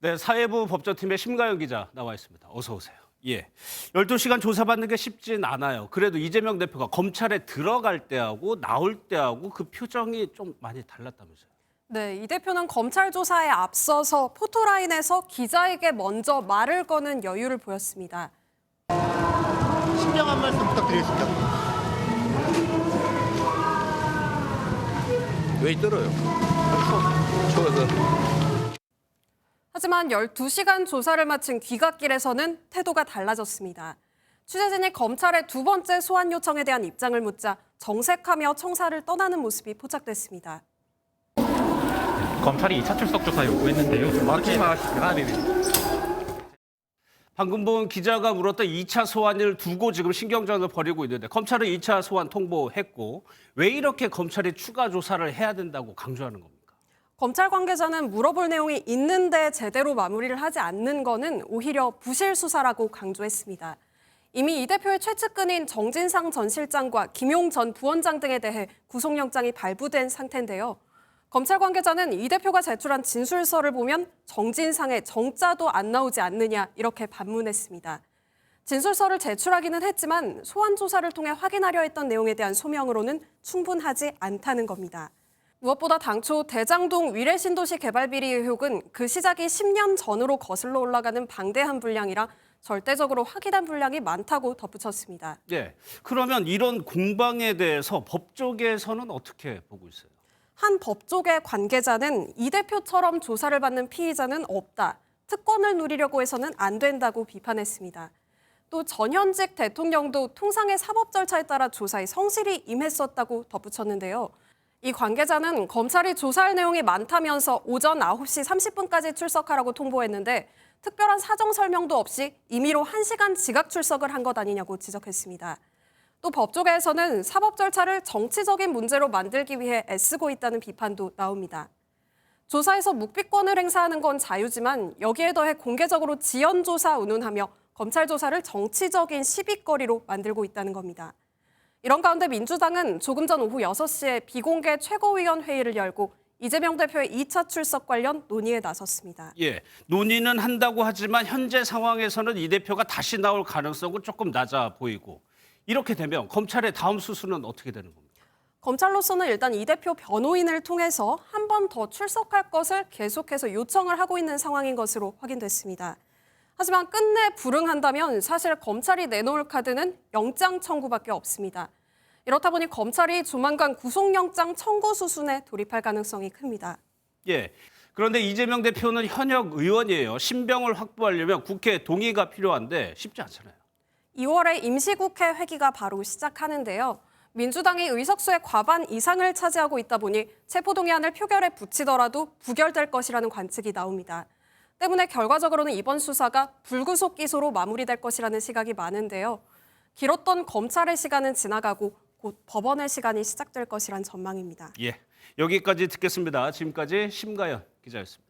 네, 사회부 법조팀의 심가연 기자 나와 있습니다. 어서 오세요. 예, 12시간 조사받는 게 쉽진 않아요. 그래도 이재명 대표가 검찰에 들어갈 때하고 나올 때하고 그 표정이 좀 많이 달랐다면서요. 네, 이 대표는 검찰 조사에 앞서서 포토라인에서 기자에게 먼저 말을 거는 여유를 보였습니다. 신경 한 말씀 부탁드리겠습니다. 왜 있더라요? 추워서. 하지만 12시간 조사를 마친 귀갓길에서는 태도가 달라졌습니다. 취재진이 검찰의 두 번째 소환 요청에 대한 입장을 묻자 정색하며 청사를 떠나는 모습이 포착됐습니다. 검찰이 2차 출석 조사 요구했는데요. 막히지 마시라. 방금 본 기자가 물었던 2차 소환을 두고 지금 신경전을 벌이고 있는데 검찰은 2차 소환 통보했고 왜 이렇게 검찰이 추가 조사를 해야 된다고 강조하는 겁니까? 검찰 관계자는 물어볼 내용이 있는데 제대로 마무리를 하지 않는 거는 오히려 부실 수사라고 강조했습니다. 이미 이 대표의 최측근인 정진상 전 실장과 김용 전 부원장 등에 대해 구속영장이 발부된 상태인데요. 검찰 관계자는 이 대표가 제출한 진술서를 보면 정진상의 정자도 안 나오지 않느냐 이렇게 반문했습니다. 진술서를 제출하기는 했지만 소환 조사를 통해 확인하려 했던 내용에 대한 소명으로는 충분하지 않다는 겁니다. 무엇보다 당초 대장동 위례신도시 개발 비리 의혹은 그 시작이 10년 전으로 거슬러 올라가는 방대한 분량이라 절대적으로 확인한 분량이 많다고 덧붙였습니다. 예, 그러면 이런 공방에 대해서 법조계에서는 어떻게 보고 있어요? 한 법조계 관계자는 이 대표처럼 조사를 받는 피의자는 없다. 특권을 누리려고 해서는 안 된다고 비판했습니다. 또 전현직 대통령도 통상의 사법 절차에 따라 조사에 성실히 임했었다고 덧붙였는데요. 이 관계자는 검찰이 조사할 내용이 많다면서 오전 9시 30분까지 출석하라고 통보했는데 특별한 사정 설명도 없이 임의로 1시간 지각 출석을 한 것 아니냐고 지적했습니다. 또 법조계에서는 사법 절차를 정치적인 문제로 만들기 위해 애쓰고 있다는 비판도 나옵니다. 조사에서 묵비권을 행사하는 건 자유지만 여기에 더해 공개적으로 지연조사 운운하며 검찰 조사를 정치적인 시비거리로 만들고 있다는 겁니다. 이런 가운데 민주당은 조금 전 오후 6시에 비공개 최고위원 회의를 열고 이재명 대표의 2차 출석 관련 논의에 나섰습니다. 예, 논의는 한다고 하지만 현재 상황에서는 이 대표가 다시 나올 가능성은 조금 낮아 보이고 이렇게 되면 검찰의 다음 수순은 어떻게 되는 겁니까? 검찰로서는 일단 이 대표 변호인을 통해서 한 번 더 출석할 것을 계속해서 요청을 하고 있는 상황인 것으로 확인됐습니다. 하지만 끝내 불응한다면 사실 검찰이 내놓을 카드는 영장 청구밖에 없습니다. 이렇다 보니 검찰이 조만간 구속영장 청구 수순에 돌입할 가능성이 큽니다. 예, 그런데 이재명 대표는 현역 의원이에요. 신병을 확보하려면 국회 동의가 필요한데 쉽지 않잖아요. 2월에 임시국회 회기가 바로 시작하는데요. 민주당이 의석수의 과반 이상을 차지하고 있다 보니 체포동의안을 표결에 붙이더라도 부결될 것이라는 관측이 나옵니다. 때문에 결과적으로는 이번 수사가 불구속 기소로 마무리될 것이라는 시각이 많은데요. 길었던 검찰의 시간은 지나가고 곧 법원의 시간이 시작될 것이란 전망입니다. 예, 여기까지 듣겠습니다. 지금까지 심가연 기자였습니다.